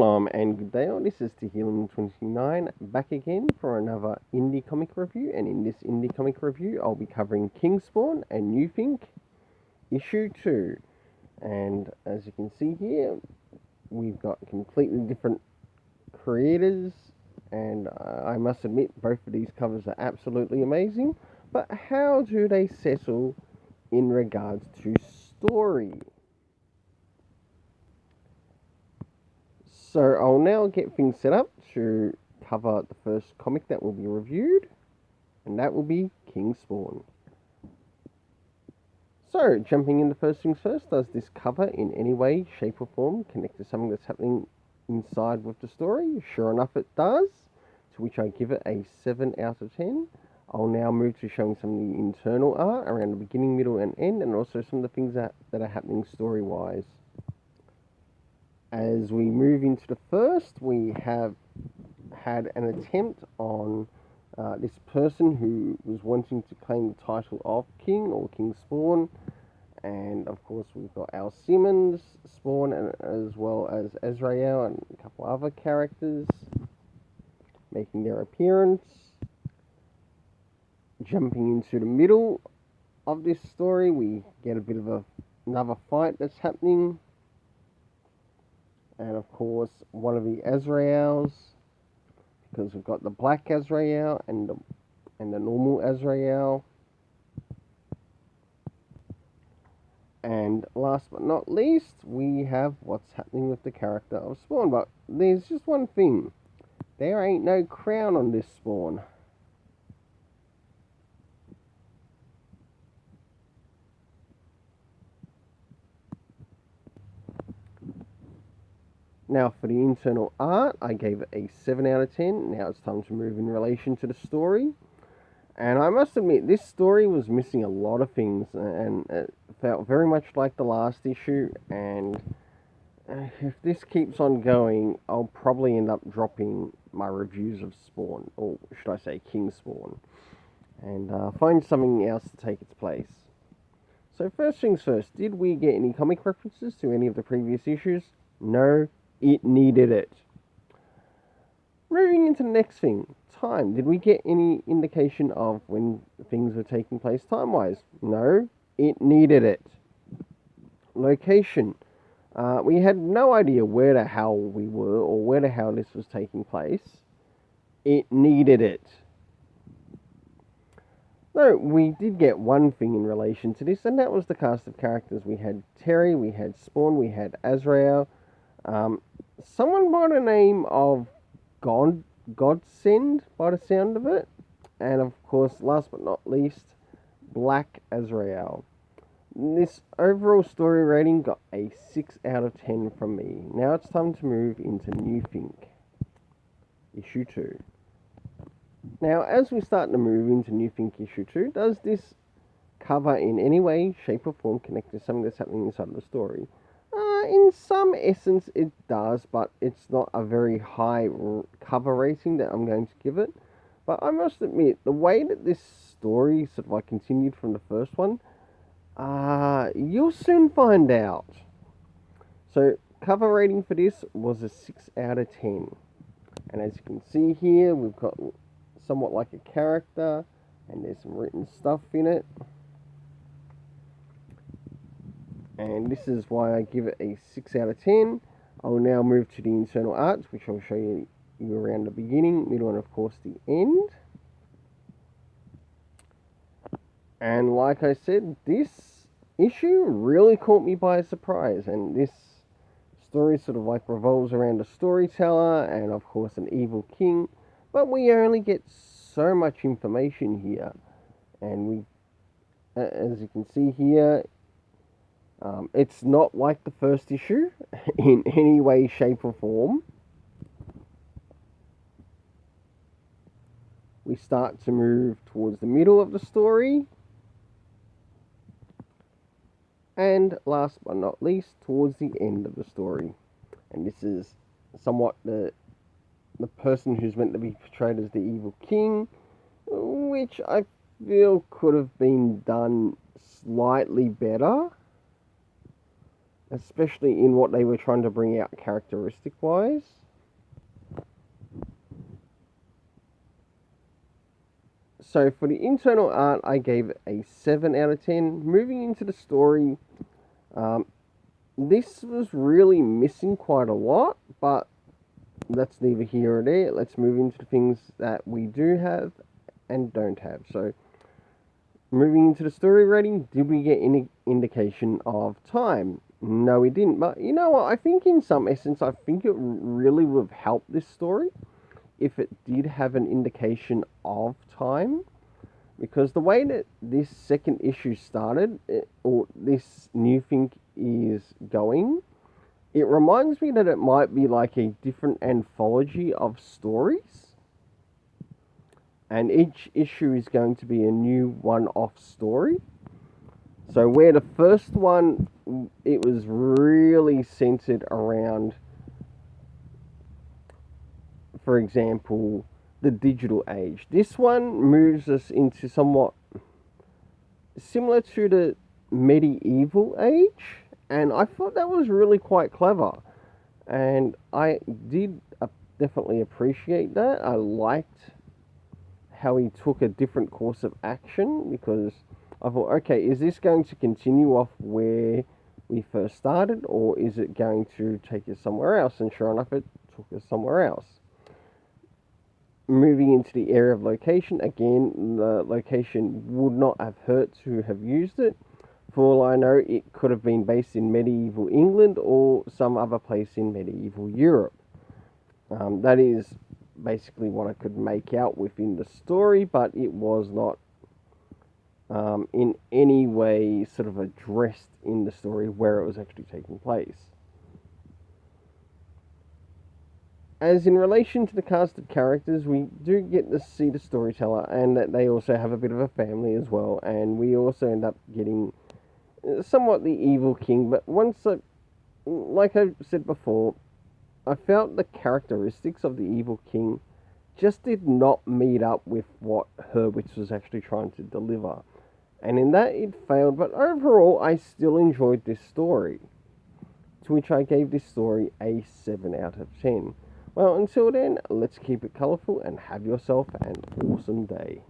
Shalom and good day all. This is Tehillim29 back again for another indie comic review, and in this indie comic review I'll be covering Kingspawn and Newthink issue 2. And as you can see here, we've got completely different creators, and I must admit both of these covers are absolutely amazing. But how do they settle in regards to story? So I'll now get things set up to cover the first comic that will be reviewed, and that will be Kingspawn. So, jumping into first things first, does this cover in any way, shape or form connect to something that's happening inside with the story? Sure enough it does, to which I give it a 7 out of 10. I'll now move to showing some of the internal art around the beginning, middle and end, and also some of the things that are happening story-wise. As we move into the first, we have had an attempt on this person who was wanting to claim the title of King or Kingspawn, and of course we've got Al Simmons, Spawn, and as well as Azrael and a couple other characters making their appearance. Jumping into the middle of this story, we get a bit of another fight that's happening. And of course, one of the Azraels, because we've got the black Azrael and the normal Azrael. And last but not least, we have what's happening with the character of Spawn. But there's just one thing. There ain't no crown on this Spawn. Now for the internal art, I gave it a 7 out of 10. Now it's time to move in relation to the story. And I must admit, this story was missing a lot of things, and it felt very much like the last issue. And if this keeps on going, I'll probably end up dropping my reviews of Spawn, or should I say Kingspawn, and find something else to take its place. So first things first, did we get any comic references to any of the previous issues? No. It needed it. Moving into the next thing, time. Did we get any indication of when things were taking place time-wise? No, it needed it. Location. We had no idea where the hell we were or where the hell this was taking place. It needed it. No, we did get one thing in relation to this, and that was the cast of characters. We had Terry, we had Spawn, we had Azrael. Someone by the name of Godsend, by the sound of it. And of course, last but not least, Black Azrael. This overall story rating got a 6 out of 10 from me. Now it's time to move into Newthink, issue 2. Now, as we start to move into Newthink issue 2, does this cover in any way, shape or form connect to something that's happening inside of the story? In some essence it does, but it's not a very high cover rating that I'm going to give it. But I must admit, the way that this story sort of like continued from the first one, you'll soon find out. So cover rating for this was a 6 out of 10. And as you can see here, we've got somewhat like a character, and there's some written stuff in it. And this is why I give it a 6 out of 10. I will now move to the internal arts, which I'll show you around the beginning, middle, and of course the end. And like I said, this issue really caught me by surprise. And this story sort of like revolves around a storyteller and of course an evil king. But we only get so much information here. And we, as you can see here, it's not like the first issue in any way, shape or form. We start to move towards the middle of the story. And last but not least, towards the end of the story. And this is somewhat the person who's meant to be portrayed as the evil king, which I feel could have been done slightly better. especially in what they were trying to bring out characteristic-wise. So for the internal art, I gave it a 7 out of 10. Moving into the story, this was really missing quite a lot, but that's neither here or there. Let's move into the things that we do have and don't have. So moving into the story rating, did we get any indication of time? No, we didn't. But you know what? I think in some essence, I think it really would have helped this story if it did have an indication of time. Because the way that this second issue started, or this Newthink is going, it reminds me that it might be like a different anthology of stories. And each issue is going to be a new one-off story. So where the first one, it was really centered around, for example, the digital age. This one moves us into somewhat similar to the medieval age, and I thought that was really quite clever. And I did definitely appreciate that. I liked how he took a different course of action, because I thought, okay, is this going to continue off where we first started, or is it going to take us somewhere else? And sure enough, it took us somewhere else. Moving into the area of location, again, the location would not have hurt to have used it. For all I know, it could have been based in medieval England or some other place in medieval Europe. That is basically what I could make out within the story, but it was not in any way sort of addressed in the story where it was actually taking place. As in relation to the cast of characters, we do get to see the storyteller, and that they also have a bit of a family as well, and we also end up getting somewhat the evil king. But like I said before, I felt the characteristics of the evil king just did not meet up with what Hurwitz was actually trying to deliver. And in that it failed, but overall I still enjoyed this story, to which I gave this story a 7 out of 10. Well, until then, let's keep it colourful and have yourself an awesome day.